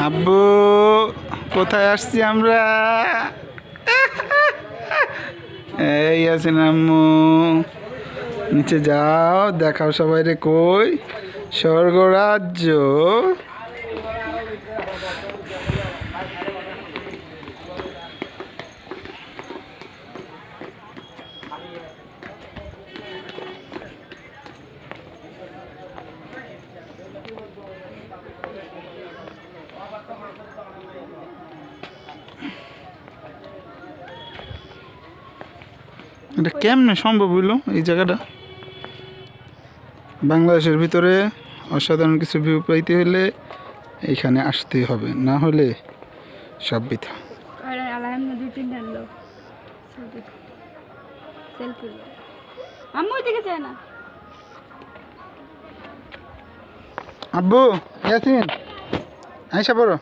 আব্বু কোথায় আসছি আমরা? এই আছেন আম্মু, নিচে যাও, দেখাও সবাই রে কই স্বর্গরাজ্য। এটা কেমনে সম্ভব হইল এই জায়গাটা? বাংলাদেশের ভিতরে অসাধারণ কিছু ভিউ পাইতে হলে এইখানে আসতেই হবে, না হলে সব বৃথা। আব্বু ইয়াসিন আইসা পড়ো।